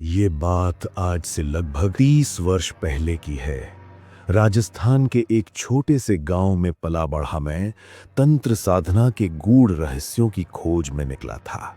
ये बात आज से लगभग 30 वर्ष पहले की है। राजस्थान के एक छोटे से गांव में पला बढ़ा मैं तंत्र साधना के गूढ़ रहस्यों की खोज में निकला था।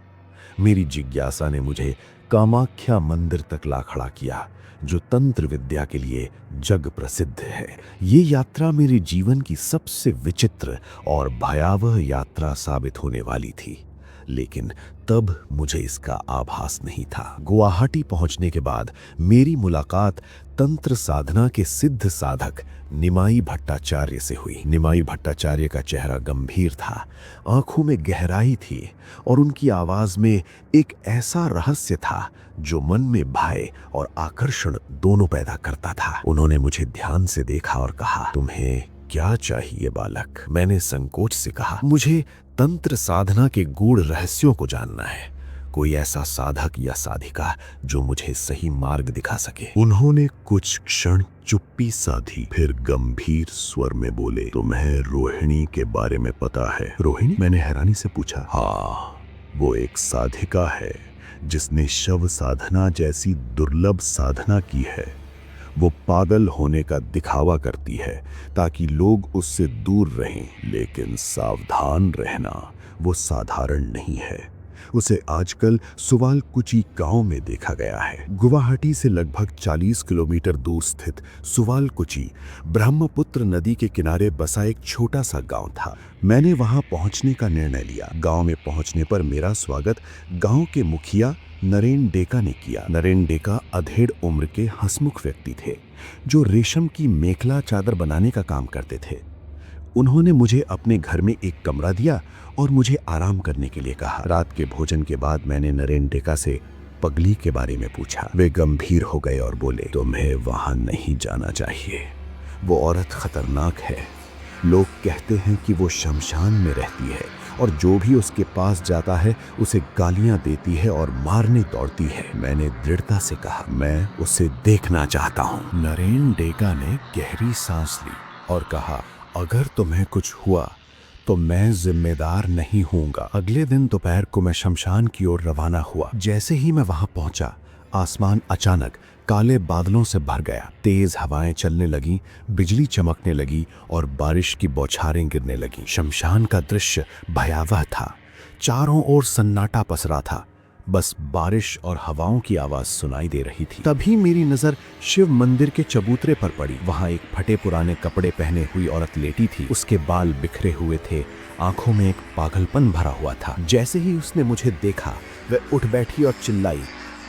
मेरी जिज्ञासा ने मुझे कामाख्या मंदिर तक ला खड़ा किया, जो तंत्र विद्या के लिए जग प्रसिद्ध है। ये यात्रा मेरे जीवन की सबसे विचित्र और भयावह यात्रा साबित होने वाली थी, लेकिन तब मुझे इसका आभास नहीं था। गुवाहाटी पहुंचने के बाद मेरी मुलाकात तंत्र साधना के सिद्ध साधक निमाई भट्टाचार्य से हुई। निमाई भट्टाचार्य का चेहरा गंभीर था, आंखों में गहराई थी और उनकी आवाज में एक ऐसा रहस्य था जो मन में भय और आकर्षण दोनों पैदा करता था। उन्होंने मुझे ध्यान से देखा और कहा, तुम्हें क्या चाहिए बालक? मैंने संकोच से कहा, मुझे तंत्र साधना के गूढ़ रहस्यों को जानना है। कोई ऐसा साधक या साधिका जो मुझे सही मार्ग दिखा सके। उन्होंने कुछ क्षण चुप्पी साधी, फिर गंभीर स्वर में बोले, तुम्हें रोहिणी के बारे में पता है? रोहिणी? मैंने हैरानी से पूछा। हाँ, वो एक साधिका है जिसने शव साधना जैसी दुर्लभ साधना की है। वो पागल होने का दिखावा करती है ताकि लोग उससे दूर रहें, लेकिन सावधान रहना, वो साधारण नहीं है। उसे आजकल सुवालकुची गांव में देखा गया है। गुवाहाटी से लगभग 40 किलोमीटर दूर स्थित सुवालकुची ब्रह्मपुत्र नदी के किनारे बसा एक छोटा सा गांव था। मैंने वहां पहुंचने का निर्णय लिया। गांव में पहुंचने पर मेरा स्वागत गांव के मुखिया नरेन डेका ने किया। नरेन डेका अधेड़ उम्र के हंसमुख व्यक्ति थे जो रेशम की मेखला चादर बनाने का काम करते थे। उन्होंने मुझे अपने घर में एक कमरा दिया और मुझे आराम करने के लिए कहा। रात के भोजन के बाद मैंने नरेन डेका से पगली के बारे में पूछा। वे गंभीर हो गए और बोले, तुम्हें वहां नहीं जाना चाहिए। वो औरत खतरनाक है। लोग कहते हैं कि वो शमशान में रहती है और जो भी उसके पास जाता है उसे गालियां देती है और मारने दौड़ती है। मैंने दृढ़ता से कहा, मैं उसे देखना चाहता हूं। नरेन डेका ने गहरी सांस ली और कहा, अगर तुम्हें कुछ हुआ तो मैं जिम्मेदार नहीं हूंगा। अगले दिन दोपहर को मैं शमशान की ओर रवाना हुआ। जैसे ही मैं वहां पहुंचा, आसमान अचानक काले बादलों से भर गया। तेज हवाएं चलने लगी, बिजली चमकने लगी और बारिश की बौछारें गिरने लगी। शमशान का दृश्य भयावह था। चारों ओर सन्नाटा पसरा था, बस बारिश और हवाओं की आवाज सुनाई दे रही थी। तभी मेरी नजर शिव मंदिर के चबूतरे पर पड़ी। वहां एक फटे पुराने कपड़े पहने हुई औरत लेटी थी। उसके बाल बिखरे हुए थे, आंखों में एक पागलपन भरा हुआ था। जैसे ही उसने मुझे देखा, वह उठ बैठी और चिल्लाई,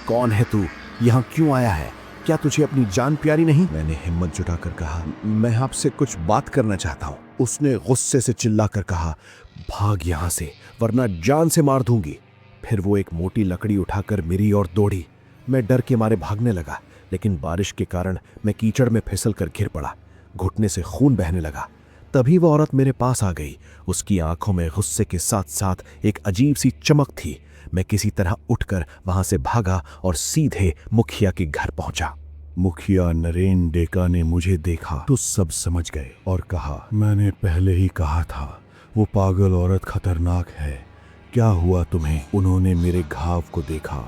कौन है तू? यहाँ क्यों आया है? क्या तुझे अपनी जान प्यारी नहीं? मैंने हिम्मत जुटाकर कहा, मैं आपसे कुछ बात करना चाहता हूँ। उसने गुस्से से चिल्लाकर कहा, भाग यहाँ से वरना जान से मार दूंगी। फिर वो एक मोटी लकड़ी उठाकर मेरी ओर दौड़ी। मैं डर के मारे भागने लगा, लेकिन बारिश के कारण मैं कीचड़ में फिसल कर गिर पड़ा। घुटने से खून बहने लगा। तभी वो औरत मेरे पास आ गई। उसकी आंखों में गुस्से के साथ साथ एक अजीब सी चमक थी। मैं किसी तरह उठकर वहां से भागा और सीधे मुखिया के घर पहुंचा। मुखिया नरेन डेका ने मुझे देखा तो सब समझ गए और कहा, मैंने पहले ही कहा था, वो पागल औरत खतरनाक है। क्या हुआ तुम्हें? उन्होंने मेरे घाव को देखा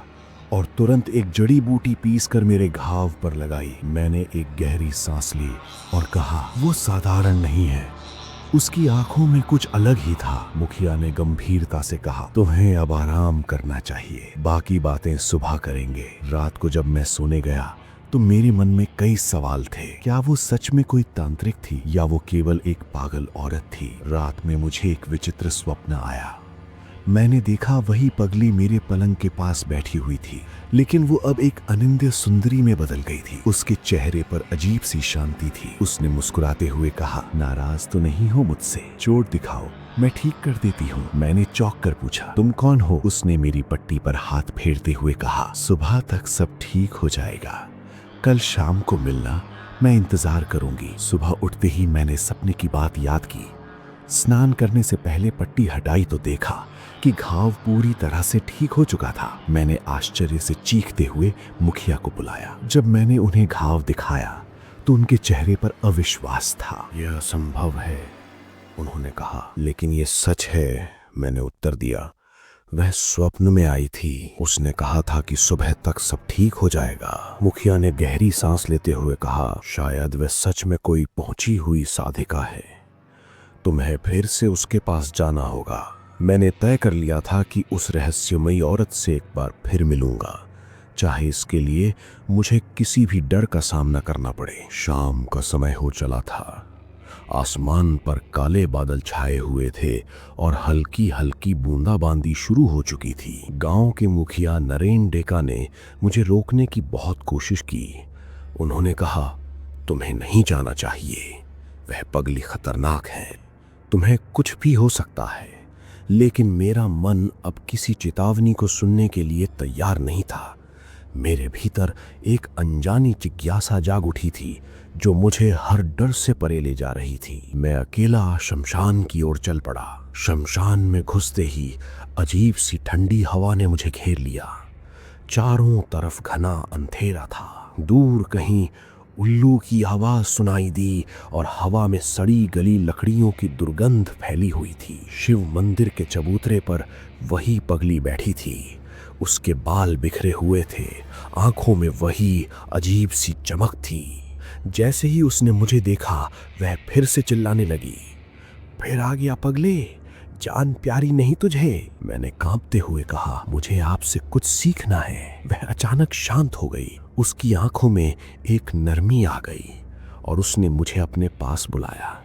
और तुरंत एक जड़ी बूटी पीसकर मेरे घाव पर लगाई। मैंने एक गहरी सांस ली और कहा, वो साधारण नहीं है, उसकी आंखों में कुछ अलग ही था। मुखिया ने गंभीरता से कहा, तुम्हें अब आराम करना चाहिए, बाकी बातें सुबह करेंगे। रात को जब मैं सोने गया तो मेरे मन में कई सवाल थे। क्या वो सच में कोई तांत्रिक थी या वो केवल एक पागल औरत थी? रात में मुझे एक विचित्र स्वप्न आया। मैंने देखा वही पगली मेरे पलंग के पास बैठी हुई थी, लेकिन वो अब एक अनिंद्य सुंदरी में बदल गई थी। उसके चेहरे पर अजीब सी शांति थी। उसने मुस्कुराते हुए कहा, नाराज तो नहीं हो मुझसे? चोट दिखाओ, मैं ठीक कर देती हूँ। मैंने चौंक कर पूछा, तुम कौन हो? उसने मेरी पट्टी पर हाथ फेरते हुए कहा, सुबह तक सब ठीक हो जाएगा, कल शाम को मिलना, मैं इंतजार करूंगी। सुबह उठते ही मैंने सपने की बात याद की। स्नान करने से पहले पट्टी हटाई तो देखा कि घाव पूरी तरह से ठीक हो चुका था। मैंने आश्चर्य से चीखते हुए मुखिया को बुलाया। जब मैंने उन्हें घाव दिखाया तो उनके चेहरे पर अविश्वास था। यह असंभव है, उन्होंने कहा। लेकिन यह सच है, मैंने उत्तर दिया। वह स्वप्न में आई थी। उसने कहा था कि सुबह तक सब ठीक हो जाएगा। मुखिया ने गहरी सांस लेते हुए कहा, शायद वह सच में कोई पहुंची हुई साधिका है। तुम्हें फिर से उसके पास जाना होगा। मैंने तय कर लिया था कि उस रहस्यमयी औरत से एक बार फिर मिलूंगा, चाहे इसके लिए मुझे किसी भी डर का सामना करना पड़े। शाम का समय हो चला था। आसमान पर काले बादल छाए हुए थे और हल्की हल्की बूंदाबांदी शुरू हो चुकी थी। गांव के मुखिया नरेन डेका ने मुझे रोकने की बहुत कोशिश की। उन्होंने कहा, तुम्हें नहीं जाना चाहिए, वह पगली खतरनाक है, तुम्हें कुछ भी हो सकता है। लेकिन मेरा मन अब किसी चेतावनी को सुनने के लिए तैयार नहीं था। मेरे भीतर एक अनजानी जिज्ञासा जाग उठी थी जो मुझे हर डर से परे ले जा रही थी। मैं अकेला शमशान की ओर चल पड़ा। शमशान में घुसते ही अजीब सी ठंडी हवा ने मुझे घेर लिया। चारों तरफ घना अंधेरा था। दूर कहीं उल्लू की आवाज सुनाई दी और हवा में सड़ी गली लकड़ियों की दुर्गंध फैली हुई थी। शिव मंदिर के चबूतरे पर वही पगली बैठी थी। उसके बाल बिखरे हुए थे, आंखों में वही अजीब सी चमक थी। जैसे ही उसने मुझे देखा, वह फिर से चिल्लाने लगी, फिर आ गया पगले, जान प्यारी नहीं तुझे? मैंने कांपते हुए कहा, मुझे आपसे कुछ सीखना है। वह अचानक शांत हो गई। उसकी आंखों में एक नरमी आ गई और उसने मुझे अपने पास बुलाया।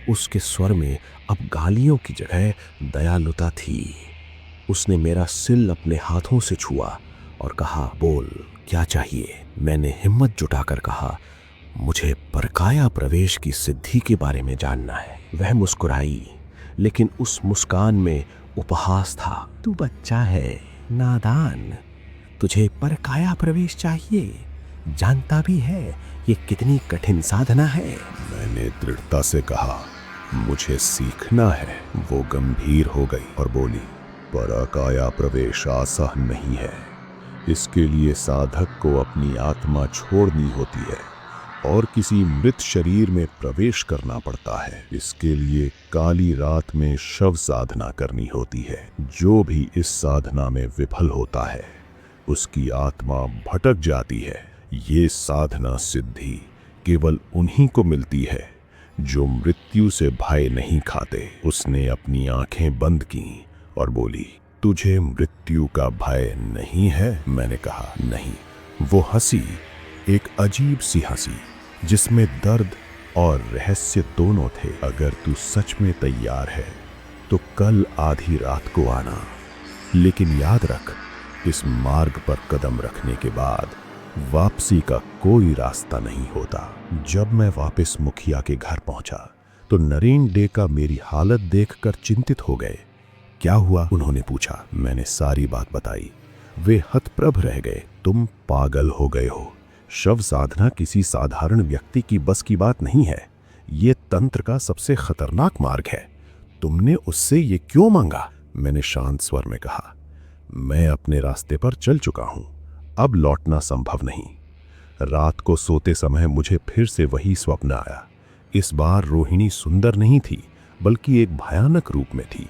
उसके स्वर में अब गालियों की जगह दयालुता थी। उसने मेरा सिर अपने हाथों से छुआ और कहा, बोल क्या चाहिए? मैंने हिम्मत जुटाकर कहा, मुझे परकाया प्रवेश की सिद्धि के बारे में जानना है। वह मुस्कुराई, लेकिन उस मुस्कान में उपहास था। तू बच्चा है, नादान, तुझे परकाया प्रवेश चाहिए? जानता भी है ये कितनी कठिन साधना है। मैंने दृढ़ता से कहा, मुझे सीखना है। वो गंभीर हो गई और बोली, परकाया प्रवेश आसान नहीं है। इसके लिए साधक को अपनी आत्मा छोड़नी होती है और किसी मृत शरीर में प्रवेश करना पड़ता है। इसके लिए काली रात में शव साधना करनी होती है। जो भी इस साधना में विफल होता है, उसकी आत्मा भटक जाती है। ये साधना सिद्धि केवल उन्हीं को मिलती है जो मृत्यु से भय नहीं खाते। उसने अपनी आंखें बंद की और बोली, तुझे मृत्यु का भय नहीं है? मैंने कहा, नहीं। वो हंसी, एक अजीब सी हंसी जिसमें दर्द और रहस्य दोनों थे। अगर तू सच में तैयार है तो कल आधी रात को आना, लेकिन याद रख, इस मार्ग पर कदम रखने के बाद वापसी का कोई रास्ता नहीं होता। जब मैं वापस मुखिया के घर पहुंचा तो नरेन डेका मेरी हालत देखकर चिंतित हो गए। क्या हुआ? उन्होंने पूछा। मैंने सारी बात बताई। वे हतप्रभ रह गए। तुम पागल हो गए हो। शव साधना किसी साधारण व्यक्ति की बस की बात नहीं है। ये तंत्र का सबसे खतरनाक मार्ग है। तुमने उससे ये क्यों मांगा? मैंने शांत स्वर में कहा, मैं अपने रास्ते पर चल चुका हूं, अब लौटना संभव नहीं। रात को सोते समय मुझे फिर से वही स्वप्न आया। इस बार रोहिणी सुंदर नहीं थी, बल्कि एक भयानक रूप में थी।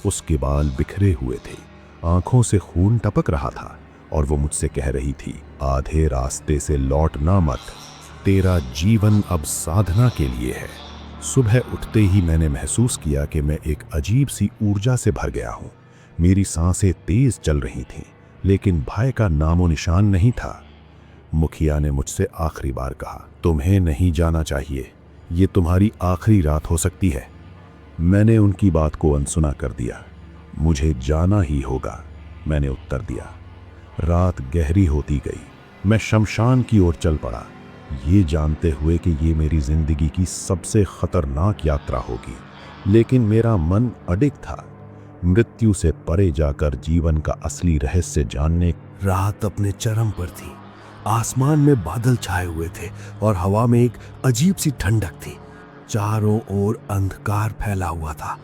उसके बाल बिखरे हुए थे, आंखों से खून टपक रहा था और वो मुझसे कह रही थी, आधे रास्ते से लौटना मत, तेरा जीवन अब साधना के लिए है। सुबह उठते ही मैंने महसूस किया कि मैं एक अजीब सी ऊर्जा से भर गया हूँ। मेरी सांसें तेज चल रही थीं, लेकिन भय का नामो निशान नहीं था। मुखिया ने मुझसे आखिरी बार कहा, तुम्हें नहीं जाना चाहिए, ये तुम्हारी आखिरी रात हो सकती है। मैंने उनकी बात को अनसुना कर दिया। मुझे जाना ही होगा, मैंने उत्तर दिया। रात गहरी होती गई। मैं शमशान की ओर चल पड़ा, ये जानते हुए कि ये मेरी जिंदगी की सबसे खतरनाक यात्रा होगी। लेकिन मेरा मन अडिग था, मृत्यु से परे जाकर जीवन का असली रहस्य जानने। रात अपने चरम पर थी। आसमान में बादल छाए हुए थे और हवा में एक अजीब सी ठंडक थी। चारों ओर अंधकार फैला हुआ था।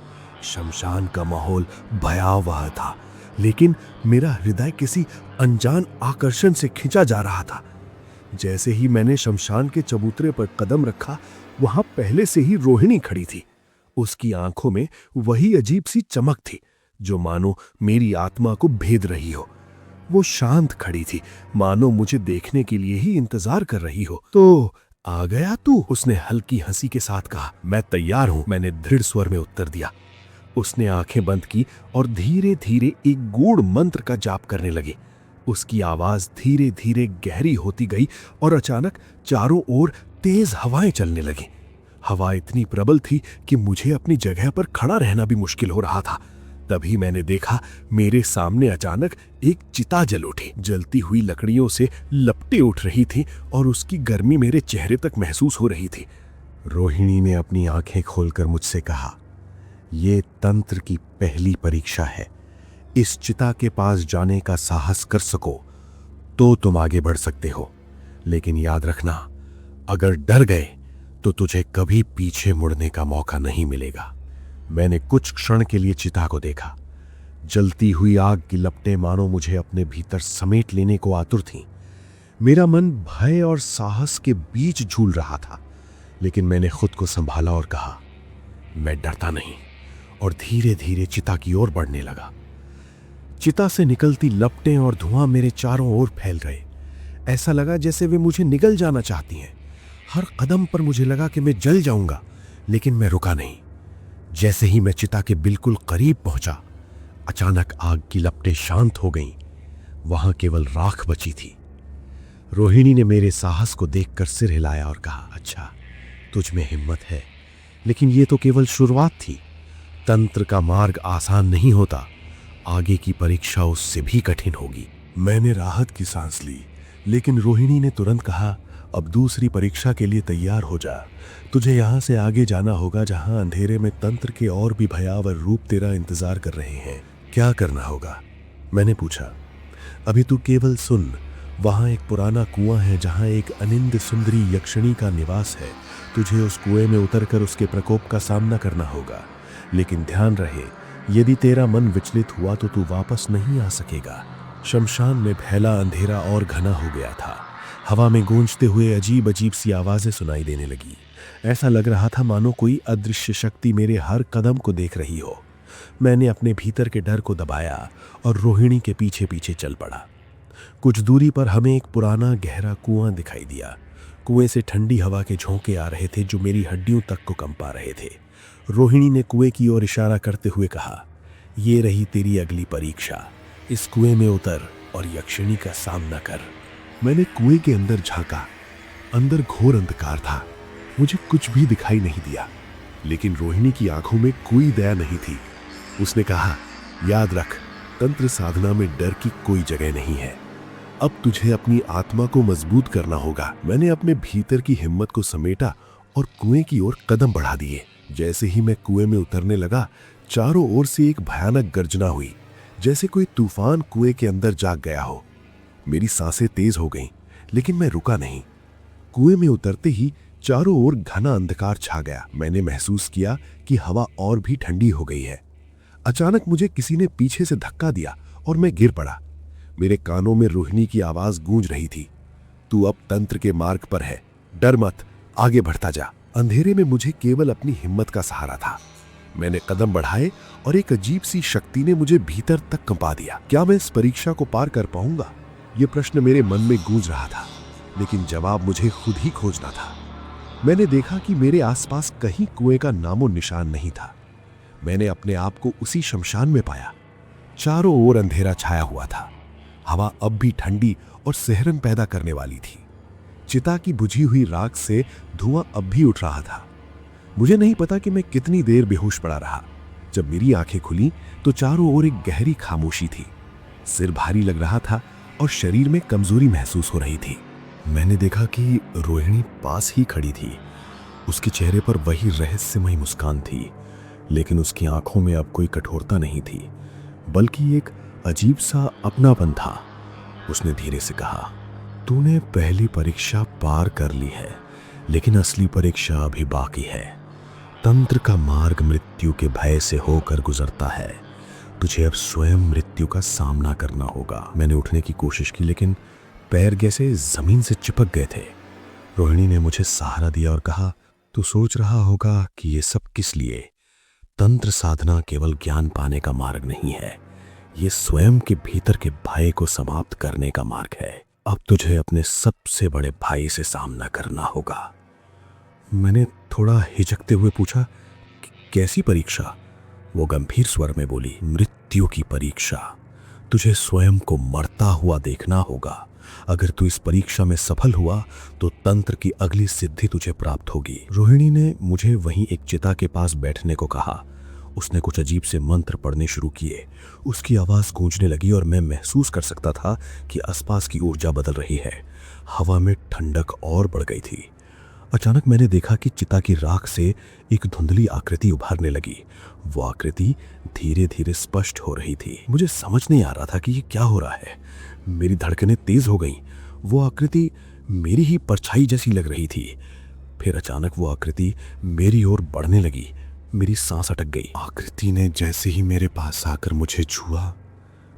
शमशान का माहौल भयावह था, लेकिन मेरा हृदय किसी अनजान आकर्षण से खींचा जा रहा था। जैसे ही मैंने शमशान के चबूतरे पर कदम रखा, वहां पहले से ही रोहिणी खड़ी थी। उसकी आंखों में वही अजीब सी चमक थी, जो मानो मेरी आत्मा को भेद रही हो। वो शांत खड़ी थी, मानो मुझे देखने के लिए ही इंतजार कर रही हो। तो आ गया तू? उसने हल्की हंसी के साथ कहा। मैं तैयार हूं, मैंने दृढ़ स्वर में उत्तर दिया। उसने आंखें बंद की और धीरे धीरे एक गूढ़ मंत्र का जाप करने लगी। उसकी आवाज धीरे धीरे गहरी होती गई और अचानक चारों ओर तेज हवाएं चलने लगी। हवा इतनी प्रबल थी कि मुझे अपनी जगह पर खड़ा रहना भी मुश्किल हो रहा था। तभी मैंने देखा, मेरे सामने अचानक एक चिता जल उठी। जलती हुई लकड़ियों से लपटें उठ रही थी और उसकी गर्मी मेरे चेहरे तक महसूस हो रही थी। रोहिणी ने अपनी आंखें खोलकर मुझसे कहा, ये तंत्र की पहली परीक्षा है। इस चिता के पास जाने का साहस कर सको तो तुम आगे बढ़ सकते हो, लेकिन याद रखना, अगर डर गए तो तुझे कभी पीछे मुड़ने का मौका नहीं मिलेगा। मैंने कुछ क्षण के लिए चिता को देखा। जलती हुई आग की लपटें मानो मुझे अपने भीतर समेट लेने को आतुर थीं। मेरा मन भय और साहस के बीच झूल रहा था, लेकिन मैंने खुद को संभाला और कहा, मैं डरता नहीं, और धीरे धीरे चिता की ओर बढ़ने लगा। चिता से निकलती लपटें और धुआं मेरे चारों ओर फैल गए। ऐसा लगा जैसे वे मुझे निगल जाना चाहती हैं। हर कदम पर मुझे लगा कि मैं जल जाऊंगा, लेकिन मैं रुका नहीं। जैसे ही मैं चिता के बिल्कुल करीब पहुंचा, अचानक आग की लपटें शांत हो गईं। वहां केवल राख बची थी। रोहिणी ने मेरे साहस को देखकर सिर हिलाया और कहा, अच्छा, तुझ में हिम्मत है, लेकिन ये तो केवल शुरुआत थी। तंत्र का मार्ग आसान नहीं होता, आगे की परीक्षा उससे भी कठिन होगी। मैंने राहत की सांस ली, लेकिन रोहिणी ने तुरंत कहा, अब दूसरी परीक्षा के लिए तैयार हो जा। तुझे यहाँ से आगे जाना होगा, जहाँ अंधेरे में तंत्र के और भी भयावह रूप तेरा इंतजार कर रहे हैं। क्या करना होगा? मैंने पूछा। अभी तू केवल सुन। वहाँ एक पुराना कुआं है जहाँ एक अनिंद सुंदरी यक्षिणी का निवास है। तुझे उस कुएं में उतरकर उसके प्रकोप का सामना करना होगा, लेकिन ध्यान रहे, यदि तेरा मन विचलित हुआ तो तू वापस नहीं आ सकेगा। शमशान में फैला अंधेरा और घना हो गया था। हवा में गूंजते हुए अजीब अजीब सी आवाजें सुनाई देने लगी। ऐसा लग रहा था मानो कोई अदृश्य शक्ति मेरे हर कदम को देख रही हो। मैंने अपने भीतर के डर को दबाया और रोहिणी के पीछे पीछे चल पड़ा। कुछ दूरी पर हमें एक पुराना गहरा कुआं दिखाई दिया। कुएं से ठंडी हवा के झोंके आ रहे थे जो मेरी हड्डियों तक को कंपा रहे थे। रोहिणी ने कुएं की ओर इशारा करते हुए कहा, ये रही तेरी अगली परीक्षा। इस कुएं में उतर और यक्षिणी का सामना कर। मैंने कुएं के अंदर झांका। अंदर घोर अंधकार था। मुझे कुछ भी दिखाई नहीं दिया, लेकिन रोहिणी की आंखों में कोई दया नहीं थी। उसने कहा, याद रख, तंत्र साधना में डर की कोई जगह नहीं है। अब तुझे अपनी आत्मा को मजबूत करना होगा। मैंने अपने भीतर की हिम्मत को समेटा और कुएं की ओर कदम बढ़ा दिए। जैसे ही मैं कुएं में उतरने लगा, चारों ओर से एक भयानक गर्जना हुई, जैसे कोई तूफान कुएं के अंदर जाग गया हो। मेरी सांसें तेज हो गईं, लेकिन मैं रुका नहीं। कुएं में उतरते ही चारों ओर घना अंधकार छा गया। मैंने महसूस किया कि हवा और भी ठंडी हो गई है। अचानक मुझे किसी ने पीछे से धक्का दिया और मैं गिर पड़ा। मेरे कानों में रोहिणी की आवाज गूंज रही थी, तू अब तंत्र के मार्ग पर है, डर मत, आगे बढ़ता जा। अंधेरे में मुझे केवल अपनी हिम्मत का सहारा था। मैंने कदम बढ़ाए और एक अजीब सी शक्ति ने मुझे भीतर तक कंपा दिया। क्या मैं इस परीक्षा को पार कर पाऊंगा? यह प्रश्न मेरे मन में गूंज रहा था, लेकिन जवाब मुझे खुद ही खोजना था। मैंने देखा कि मेरे आसपास कहीं कुएं का नामो निशान नहीं था। मैंने अपने आप को उसी शमशान में पाया। चारों ओर अंधेरा छाया हुआ था। हवा अब भी ठंडी और सिहरन पैदा करने वाली थी। चिता की बुझी हुई राख से धुआं अब भी उठ रहा था। मुझे नहीं पता कि मैं कितनी देर बेहोश पड़ा रहा। जब मेरी आंखें खुली तो चारों ओर एक गहरी खामोशी थी। सिर भारी लग रहा था और शरीर में कमजोरी महसूस हो रही थी। मैंने देखा कि रोहिणी पास ही खड़ी थी। उसके चेहरे पर वही रहस्यमयी मुस्कान थी, लेकिन उसकी आंखों में अब कोई कठोरता नहीं थी, बल्कि एक अजीब सा अपनापन था। उसने धीरे से कहा, तूने पहली परीक्षा पार कर ली है, लेकिन असली परीक्षा अभी बाकी है। तंत्र का मार्ग मृत्यु के भय से होकर गुजरता है। तुझे अब स्वयं मृत्यु का सामना करना होगा। मैंने उठने की कोशिश की, लेकिन पैर जैसे जमीन से चिपक गए थे। रोहिणी ने मुझे सहारा दिया और कहा, तू सोच रहा होगा कि ये सब किस लिए? तंत्र साधना केवल ज्ञान पाने का मार्ग नहीं है, ये स्वयं के भीतर के भय को समाप्त करने का मार्ग है। अब तुझे अपने सबसे बड़े भाई से सामना करना होगा। मैंने थोड़ा हिचकते हुए पूछा, कैसी परीक्षा?" वो गंभीर स्वर में बोली, "मृत्यु की परीक्षा। तुझे स्वयं को मरता हुआ देखना होगा। अगर तू इस परीक्षा में सफल हुआ तो तंत्र की अगली सिद्धि तुझे प्राप्त होगी।" रोहिणी ने मुझे वहीं एक चिता के पास बैठने को कहा। उसने कुछ अजीब से मंत्र पढ़ने शुरू किए। उसकी आवाज गूंजने लगी और मैं महसूस कर सकता था कि आसपास की ऊर्जा बदल रही है। हवा में ठंडक और बढ़ गई थी। अचानक मैंने देखा कि चिता की राख से एक धुंधली आकृति उभरने लगी। वो आकृति धीरे धीरे स्पष्ट हो रही थी। मुझे समझ नहीं आ रहा था कि ये क्या हो रहा है। मेरी धड़कनें तेज हो गईं। वो आकृति मेरी ही परछाई जैसी लग रही थी। फिर अचानक वो आकृति मेरी ओर बढ़ने लगी। मेरी सांस अटक गई। आकृति ने जैसे ही मेरे पास आकर मुझे छुआ,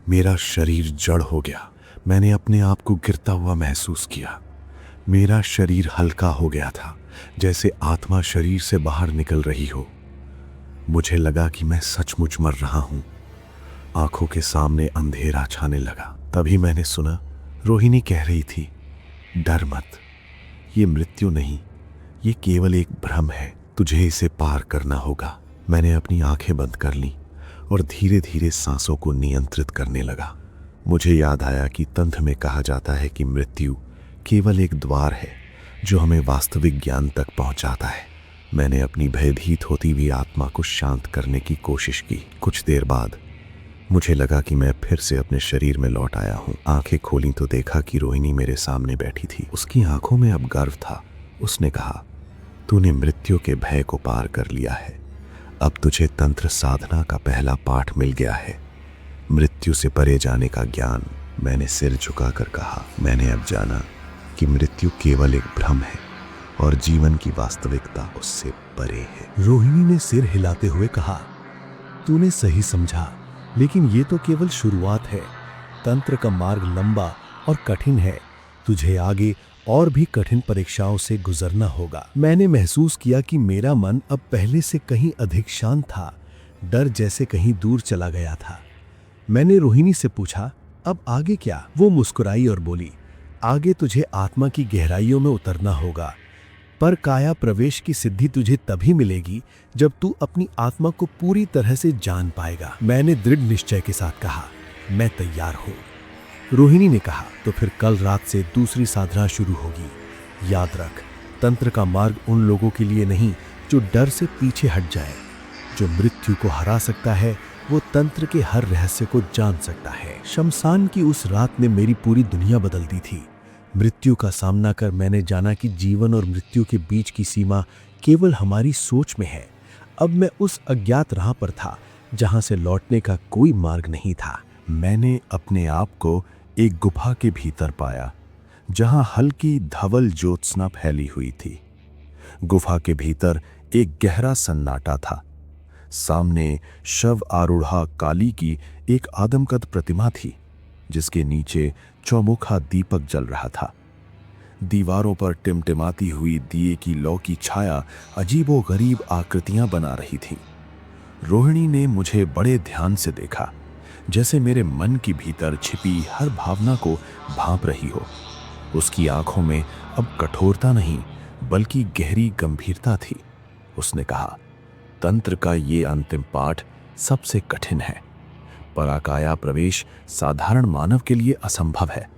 मेरा शरीर जड़ हो गया। मैंने अपने आप को गिरता हुआ महसूस किया। मेरा शरीर हल्का हो गया था, जैसे आत्मा शरीर से बाहर निकल रही हो। मुझे लगा कि मैं सचमुच मर रहा हूं। आंखों के सामने अंधेरा छाने लगा। तभी मैंने सुना, रोहिणी कह रही थी, "डर मत, ये मृत्यु नहीं, ये केवल एक भ्रम है। तुझे इसे पार करना होगा।" मैंने अपनी आंखें बंद कर लीं और धीरे धीरे सांसों को नियंत्रित करने लगा। मुझे याद आया कि तंत्र में कहा जाता है कि मृत्यु केवल एक द्वार है जो हमें वास्तविक ज्ञान तक पहुंचाता है। मैंने अपनी भयभीत होती हुई आत्मा को शांत करने की कोशिश की। कुछ देर बाद मुझे लगा कि मैं फिर से अपने शरीर में लौट आया हूं। आंखें खोली तो देखा कि रोहिणी मेरे सामने बैठी थी। उसकी आंखों में अब गर्व था। उसने कहा, "तूने मृत्यु के भय को पार कर लिया है। अब तुझे तंत्र साधना का पहला पाठ मिल गया है, मृत्यु से परे जाने का ज्ञान।" मैंने सिर झुकाकर कहा, "मैंने अब जाना कि मृत्यु केवल एक भ्रम है और जीवन की वास्तविकता उससे परे है।" रोहिणी ने सिर हिलाते हुए कहा, "तूने सही समझा, लेकिन ये तो केवल शुरुआत है। तंत्र का मार्ग लंबा और कठिन है। तुझे आगे और भी कठिन परीक्षाओं से गुजरना होगा।" मैंने महसूस किया कि मेरा मन अब पहले से कहीं अधिक शांत था। डर जैसे कहीं दूर चला गया था। मैंने रोहिणी से पूछा, "अब आगे क्या?" वो मुस्कुराई और बोली, "आगे तुझे आत्मा की गहराइयों में उतरना होगा। पर काया प्रवेश की सिद्धि तुझे तभी मिलेगी जब तू अपनी आत्मा को पूरी तरह से जान पाएगा।" मैंने दृढ़ निश्चय के साथ कहा, "मैं तैयार हूं।" रोहिणी ने कहा, "तो फिर कल रात से दूसरी साधना शुरू होगी। याद रख, तंत्र का मार्ग उन लोगों के लिए नहीं जो डर से पीछे हट जाए। जो मृत्यु को हरा सकता है वो तंत्र के हर रहस्य को जान सकता है।" शमशान की उस रात ने मेरी पूरी दुनिया बदल दी थी। मृत्यु का सामना कर मैंने जाना कि जीवन और मृत्यु के बीच की सीमा केवल हमारी सोच में है। अब मैं उस अज्ञात राह पर था जहां से लौटने का कोई मार्ग नहीं था। मैंने अपने आप को एक गुफा के भीतर पाया जहां हल्की धवल ज्योत्सना फैली हुई थी। गुफा के भीतर एक गहरा सन्नाटा था। सामने शव आरूढ़ा काली की एक आदमकद प्रतिमा थी जिसके नीचे चौमुखा दीपक जल रहा था। दीवारों पर टिमटिमाती हुई दिए की लौ की छाया अजीबो गरीब आकृतियां बना रही थी। रोहिणी ने मुझे बड़े ध्यान से देखा, जैसे मेरे मन की भीतर छिपी हर भावना को भांप रही हो। उसकी आंखों में अब कठोरता नहीं बल्कि गहरी गंभीरता थी। उसने कहा, "तंत्र का ये अंतिम पाठ सबसे कठिन है। पराकाया प्रवेश साधारण मानव के लिए असंभव है,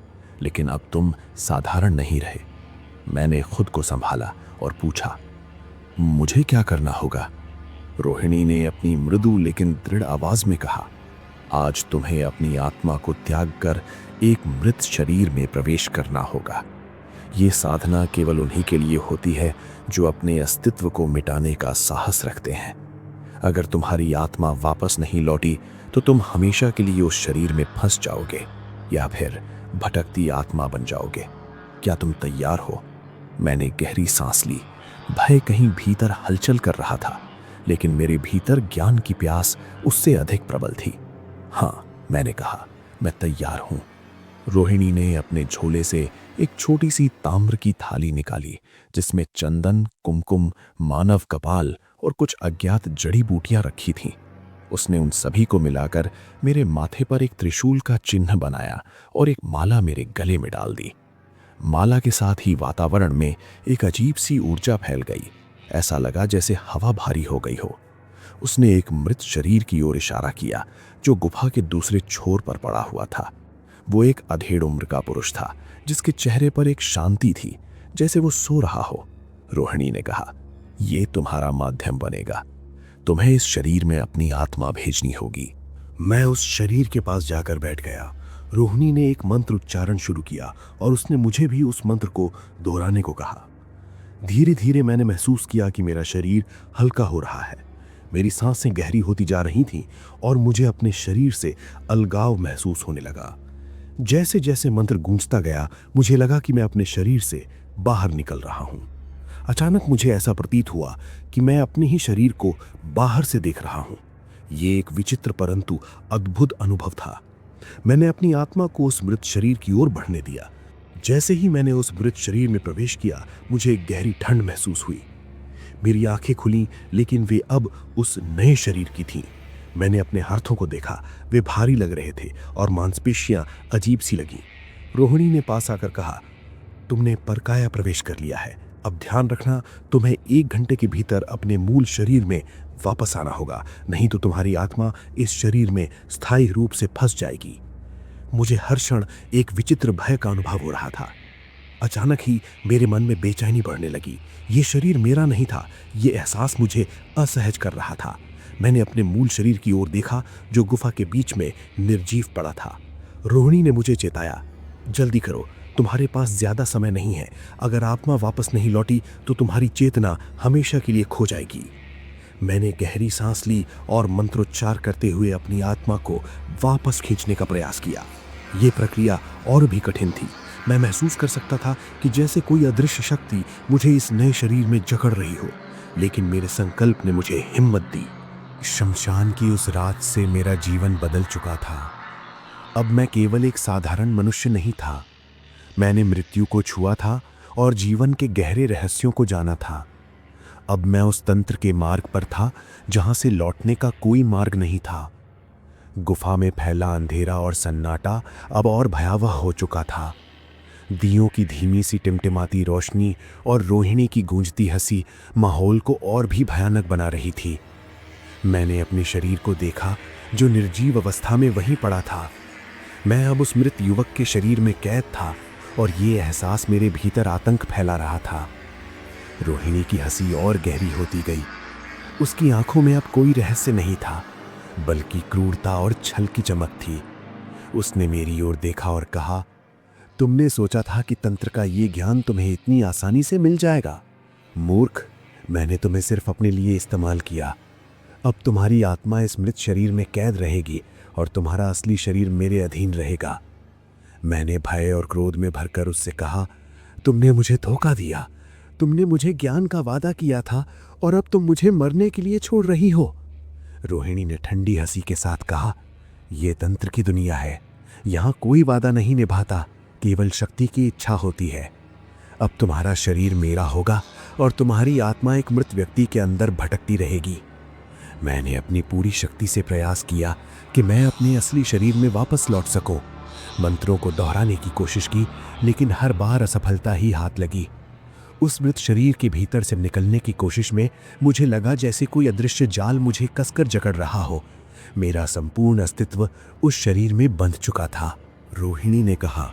लेकिन अब तुम साधारण नहीं रहे।" मैंने खुद को संभाला और पूछा, "मुझे क्या करना होगा?" रोहिणी ने अपनी मृदु लेकिन दृढ़ आवाज में कहा, "आज तुम्हें अपनी आत्मा को त्याग कर एक मृत शरीर में प्रवेश करना होगा। ये साधना केवल उन्हीं के लिए होती है जो अपने अस्तित्व को मिटाने का साहस रखते हैं। अगर तुम्हारी आत्मा वापस नहीं लौटी तो तुम हमेशा के लिए उस शरीर में फंस जाओगे या फिर भटकती आत्मा बन जाओगे। क्या तुम तैयार हो?" मैंने गहरी सांस ली। भय कहीं भीतर हलचल कर रहा था, लेकिन मेरे भीतर ज्ञान की प्यास उससे अधिक प्रबल थी। "हाँ," मैंने कहा, "मैं तैयार हूं।" रोहिणी ने अपने झोले से एक छोटी सी ताम्र की थाली निकाली जिसमें चंदन, कुमकुम, मानव कपाल और कुछ अज्ञात जड़ी बूटियां रखी थीं। उसने उन सभी को मिलाकर मेरे माथे पर एक त्रिशूल का चिन्ह बनाया और एक माला मेरे गले में डाल दी। माला के साथ ही वातावरण में एक अजीब सी ऊर्जा फैल गई। ऐसा लगा जैसे हवा भारी हो गई हो। उसने एक मृत शरीर की ओर इशारा किया जो गुफा के दूसरे छोर पर पड़ा हुआ था। वो एक अधेड़ उम्र का पुरुष था जिसके चेहरे पर एक शांति थी, जैसे वो सो रहा हो। रोहिणी ने कहा, ये तुम्हारा माध्यम बनेगा। तुम्हें इस शरीर में अपनी आत्मा भेजनी होगी। मैं उस शरीर के पास जाकर बैठ गया। रोहिणी ने एक मंत्र उच्चारण शुरू किया और उसने मुझे भी उस मंत्र को दोहराने को कहा। धीरे धीरे मैंने महसूस किया कि मेरा शरीर हल्का हो रहा है। मेरी सांसें गहरी होती जा रही थीं और मुझे अपने शरीर से अलगाव महसूस होने लगा। जैसे जैसे मंत्र गूंजता गया, मुझे लगा कि मैं अपने शरीर से बाहर निकल रहा हूं। अचानक मुझे ऐसा प्रतीत हुआ कि मैं अपने ही शरीर को बाहर से देख रहा हूं। ये एक विचित्र परंतु अद्भुत अनुभव था। मैंने अपनी आत्मा को उस मृत शरीर की ओर बढ़ने दिया। जैसे ही मैंने उस मृत शरीर में प्रवेश किया, मुझे एक गहरी ठंड महसूस हुई। मेरी आंखें खुलीं, लेकिन वे अब उस नए शरीर की थीं। मैंने अपने हाथों को देखा, वे भारी लग रहे थे और मांसपेशियां अजीब सी लगीं। रोहिणी ने पास आकर कहा, तुमने परकाया प्रवेश कर लिया है। अब ध्यान रखना, तुम्हें 1 घंटे के भीतर अपने मूल शरीर में वापस आना होगा, नहीं तो तुम्हारी आत्मा इस शरीर में स्थायी रूप से फंस जाएगी। मुझे हर क्षण एक विचित्र भय का अनुभव हो रहा था। अचानक ही मेरे मन में बेचैनी बढ़ने लगी। ये शरीर मेरा नहीं था। ये एहसास मुझे असहज कर रहा था। मैंने अपने मूल शरीर की ओर देखा जो गुफा के बीच में निर्जीव पड़ा था। रोहिणी ने मुझे चेताया, जल्दी करो, तुम्हारे पास ज्यादा समय नहीं है। अगर आत्मा वापस नहीं लौटी तो तुम्हारी चेतना हमेशा के लिए खो जाएगी। मैंने गहरी सांस ली और मंत्रोच्चार करते हुए अपनी आत्मा को वापस खींचने का प्रयास किया। ये प्रक्रिया और भी कठिन थी। मैं महसूस कर सकता था कि जैसे कोई अदृश्य शक्ति मुझे इस नए शरीर में जकड़ रही हो, लेकिन मेरे संकल्प ने मुझे हिम्मत दी। शमशान की उस रात से मेरा जीवन बदल चुका था। अब मैं केवल एक साधारण मनुष्य नहीं था। मैंने मृत्यु को छुआ था और जीवन के गहरे रहस्यों को जाना था। अब मैं उस तंत्र के मार्ग पर था जहां से लौटने का कोई मार्ग नहीं था। गुफा में फैला अंधेरा और सन्नाटा अब और भयावह हो चुका था। दियों की धीमी सी टिमटिमाती रोशनी और रोहिणी की गूंजती हंसी माहौल को और भी भयानक बना रही थी। मैंने अपने शरीर को देखा जो निर्जीव अवस्था में वहीं पड़ा था। मैं अब उस मृत युवक के शरीर में कैद था और ये एहसास मेरे भीतर आतंक फैला रहा था। रोहिणी की हंसी और गहरी होती गई। उसकी आंखों में अब कोई रहस्य नहीं था, बल्कि क्रूरता और छल की चमक थी। उसने मेरी ओर देखा और कहा, तुमने सोचा था कि तंत्र का ये ज्ञान तुम्हें इतनी आसानी से मिल जाएगा। मूर्ख, मैंने तुम्हें सिर्फ अपने लिए इस्तेमाल किया। अब तुम्हारी आत्मा इस मृत शरीर में कैद रहेगी और तुम्हारा असली शरीर मेरे अधीन रहेगा। मैंने भय और क्रोध में भरकर उससे कहा, तुमने मुझे धोखा दिया। तुमने मुझे ज्ञान का वादा किया था और अब तुम मुझे मरने के लिए छोड़ रही हो। रोहिणी ने ठंडी हंसी के साथ कहा, यह तंत्र की दुनिया है। यहां कोई वादा नहीं निभाता, केवल शक्ति की इच्छा होती है। अब तुम्हारा शरीर मेरा होगा और तुम्हारी आत्मा एक मृत व्यक्ति के अंदर भटकती रहेगी। मैंने अपनी पूरी शक्ति से प्रयास किया कि मैं अपने असली शरीर में वापस लौट सकूं। मंत्रों को दोहराने की कोशिश की, लेकिन हर बार असफलता ही हाथ लगी। उस मृत शरीर के भीतर से निकलने की कोशिश में मुझे लगा जैसे कोई अदृश्य जाल मुझे कसकर जकड़ रहा हो। मेरा संपूर्ण अस्तित्व उस शरीर में बंध चुका था। रोहिणी ने कहा,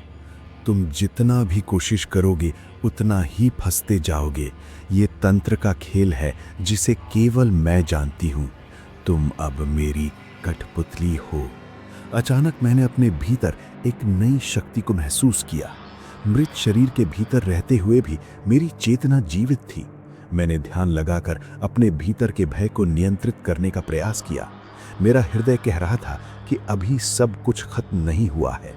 तुम जितना भी कोशिश करोगे उतना ही फंसते जाओगे। ये तंत्र का खेल है जिसे केवल मैं जानती हूँ। तुम अब मेरी कठपुतली हो। अचानक मैंने अपने भीतर एक नई शक्ति को महसूस किया। मृत शरीर के भीतर रहते हुए भी मेरी चेतना जीवित थी। मैंने ध्यान लगाकर अपने भीतर के भय को नियंत्रित करने का प्रयास किया। मेरा हृदय कह रहा था कि अभी सब कुछ खत्म नहीं हुआ है।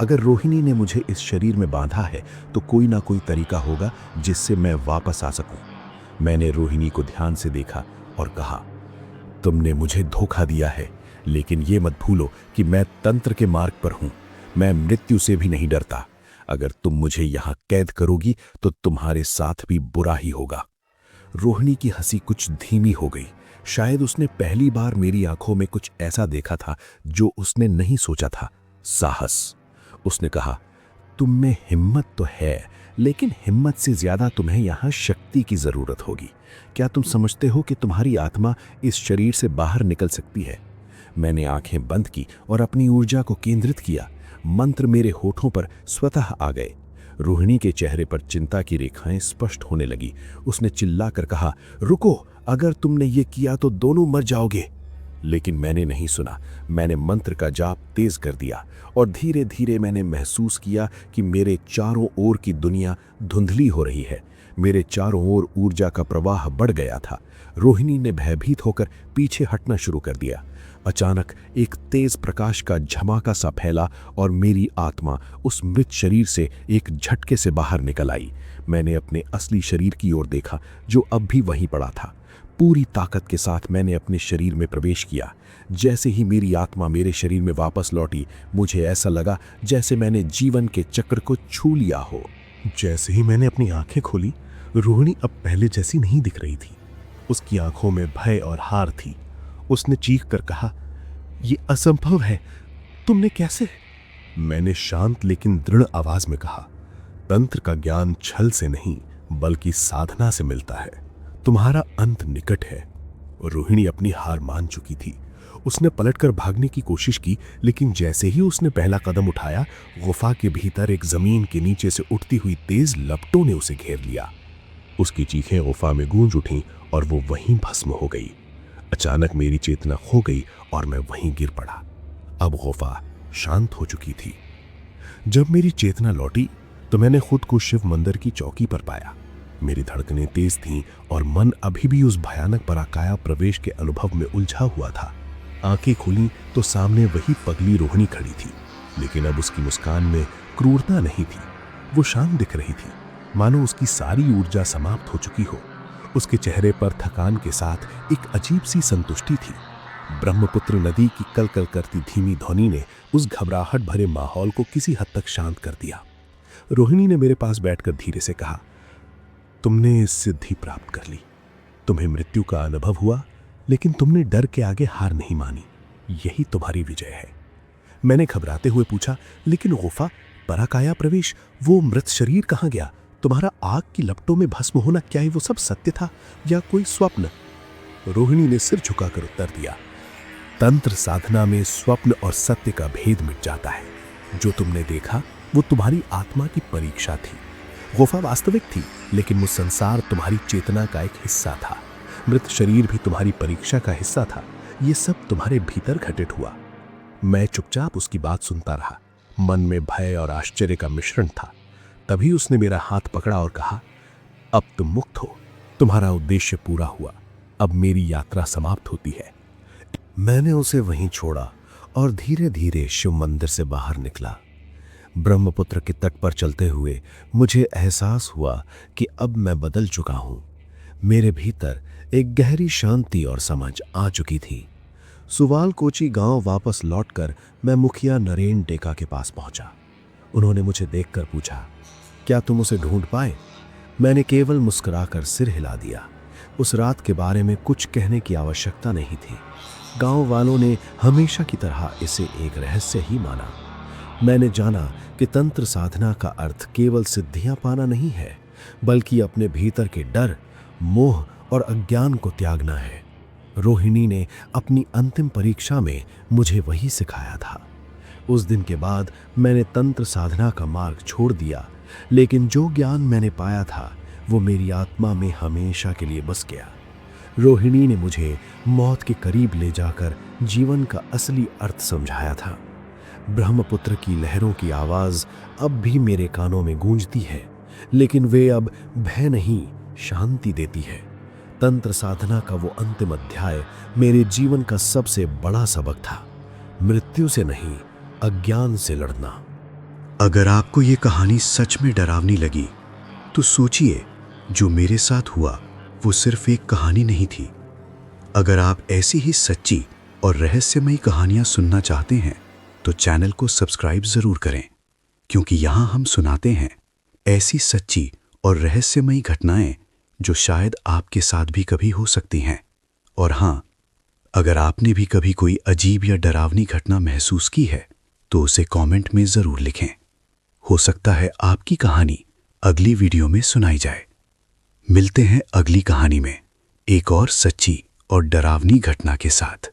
अगर रोहिणी ने मुझे इस शरीर में बांधा है तो कोई ना कोई तरीका होगा जिससे मैं वापस आ सकूं। मैंने रोहिणी को ध्यान से देखा और कहा, तुमने मुझे धोखा दिया है, लेकिन ये मत भूलो कि मैं तंत्र के मार्ग पर हूं। मैं मृत्यु से भी नहीं डरता। अगर तुम मुझे यहां कैद करोगी तो तुम्हारे साथ भी बुरा ही होगा। रोहिणी की हंसी कुछ धीमी हो गई। शायद उसने पहली बार मेरी आंखों में कुछ ऐसा देखा था जो उसने नहीं सोचा था। साहस। उसने कहा, तुम में हिम्मत तो है, लेकिन हिम्मत से ज्यादा तुम्हें यहाँ शक्ति की जरूरत होगी। क्या तुम समझते हो कि तुम्हारी आत्मा इस शरीर से बाहर निकल सकती है? मैंने आंखें बंद की और अपनी ऊर्जा को केंद्रित किया। मंत्र मेरे होठों पर स्वतः आ गए। रोहिणी के चेहरे पर चिंता की रेखाएं स्पष्ट होने लगी। उसने चिल्लाकर कहा, रुको, अगर तुमने ये किया तो दोनों मर जाओगे। लेकिन मैंने नहीं सुना। मैंने मंत्र का जाप तेज कर दिया और धीरे धीरे मैंने महसूस किया कि मेरे चारों ओर की दुनिया धुंधली हो रही है। मेरे चारों ओर ऊर्जा का प्रवाह बढ़ गया था। रोहिणी ने भयभीत होकर पीछे हटना शुरू कर दिया। अचानक एक तेज प्रकाश का झमाका सा फैला और मेरी आत्मा उस मृत शरीर से एक झटके से बाहर निकल आई। मैंने अपने असली शरीर की ओर देखा, जो अब भी वहीं पड़ा था। पूरी ताकत के साथ मैंने अपने शरीर में प्रवेश किया। जैसे ही मेरी आत्मा मेरे शरीर में वापस लौटी, मुझे ऐसा लगा जैसे मैंने जीवन के चक्र को छू लिया हो। जैसे ही मैंने अपनी आंखें खोली, रोहिणी अब पहले जैसी नहीं दिख रही थी। उसकी आंखों में भय और हार थी। उसने चीख कर कहा, ये असंभव है, तुमने कैसे? मैंने शांत लेकिन दृढ़ आवाज में कहा, तंत्र का ज्ञान छल से नहीं बल्कि साधना से मिलता है। तुम्हारा अंत निकट है। रोहिणी अपनी हार मान चुकी थी। उसने पलटकर भागने की कोशिश की, लेकिन जैसे ही उसने पहला कदम उठाया, गुफा के भीतर एक जमीन के नीचे से उठती हुई तेज लपटों ने उसे घेर लिया। उसकी चीखें गुफा में गूंज उठीं और वो वहीं भस्म हो गई। अचानक मेरी चेतना खो गई और मैं वहीं गिर पड़ा। अब गुफा शांत हो चुकी थी। जब मेरी चेतना लौटी तो मैंने खुद को शिव मंदिर की चौकी पर पाया। मेरी धड़कनें तेज थीं और मन अभी भी उस भयानक पराकाया प्रवेश के अनुभव में उलझा हुआ था। आंखें खुली तो सामने वही पगली रोहिणी खड़ी थी, लेकिन अब उसकी मुस्कान में क्रूरता नहीं थी। वो शांत दिख रही थी, मानो उसकी सारी ऊर्जा समाप्त हो चुकी हो। उसके चेहरे पर थकान के साथ एक अजीब सी संतुष्टि थी। ब्रह्मपुत्र नदी की कलकल करती धीमी ध्वनि ने उस घबराहट भरे माहौल को किसी हद तक शांत कर दिया। रोहिणी ने मेरे पास बैठकर धीरे से कहा, तुमने सिद्धि प्राप्त कर ली। तुम्हें मृत्यु का अनुभव हुआ, लेकिन तुमने डर के आगे हार नहीं मानी। यही तुम्हारी विजय है। मैंने घबराते हुए पूछा, लेकिन गुफा, पराकाया प्रवेश, वो मृत शरीर कहाँ गया? तुम्हारा आग की लपटों में भस्म होना, क्या वो सब सत्य था या कोई स्वप्न? रोहिणी ने सिर झुकाकर उत्तर दिया, तंत्र साधना में स्वप्न और सत्य का भेद मिट जाता है। जो तुमने देखा वो तुम्हारी आत्मा की परीक्षा थी। गुफा वास्तविक थी, लेकिन वो संसार तुम्हारी चेतना का एक हिस्सा था। मृत शरीर भी तुम्हारी परीक्षा का हिस्सा था। ये सब तुम्हारे भीतर घटित हुआ। मैं चुपचाप उसकी बात सुनता रहा। मन में भय और आश्चर्य का मिश्रण था। तभी उसने मेरा हाथ पकड़ा और कहा, अब तुम मुक्त हो। तुम्हारा उद्देश्य पूरा हुआ। अब मेरी यात्रा समाप्त होती है। मैंने उसे वहीं छोड़ा और धीरे धीरे शिव मंदिर से बाहर निकला। ब्रह्मपुत्र के तट पर चलते हुए मुझे एहसास हुआ कि अब मैं बदल चुका हूं। मेरे भीतर एक गहरी शांति और समझ आ चुकी थी। सुवालकोची गांव वापस लौटकर मैं मुखिया नरेन टेका के पास पहुंचा। उन्होंने मुझे देखकर पूछा, क्या तुम उसे ढूंढ पाए? मैंने केवल मुस्कुराकर सिर हिला दिया। उस रात के बारे में कुछ कहने की आवश्यकता नहीं थी। गांव वालों ने हमेशा की तरह इसे एक रहस्य ही माना। मैंने जाना कि तंत्र साधना का अर्थ केवल सिद्धियां पाना नहीं है, बल्कि अपने भीतर के डर, मोह और अज्ञान को त्यागना है। रोहिणी ने अपनी अंतिम परीक्षा में मुझे वही सिखाया था। उस दिन के बाद मैंने तंत्र साधना का मार्ग छोड़ दिया, लेकिन जो ज्ञान मैंने पाया था वो मेरी आत्मा में हमेशा के लिए बस गया। रोहिणी ने मुझे मौत के करीब ले जाकर जीवन का असली अर्थ समझाया था। ब्रह्मपुत्र की लहरों की आवाज अब भी मेरे कानों में गूंजती है, लेकिन वे अब भय नहीं, शांति देती है। तंत्र साधना का वो अंतिम अध्याय मेरे जीवन का सबसे बड़ा सबक था। मृत्यु से नहीं, अज्ञान से लड़ना। अगर आपको ये कहानी सच में डरावनी लगी तो सोचिए, जो मेरे साथ हुआ वो सिर्फ एक कहानी नहीं थी। अगर आप ऐसी ही सच्ची और रहस्यमयी कहानियां सुनना चाहते हैं तो चैनल को सब्सक्राइब जरूर करें, क्योंकि यहाँ हम सुनाते हैं ऐसी सच्ची और रहस्यमयी घटनाएं जो शायद आपके साथ भी कभी हो सकती हैं। और हाँ, अगर आपने भी कभी कोई अजीब या डरावनी घटना महसूस की है तो उसे कमेंट में ज़रूर लिखें। हो सकता है आपकी कहानी अगली वीडियो में सुनाई जाए। मिलते हैं अगली कहानी में एक और सच्ची और डरावनी घटना के साथ।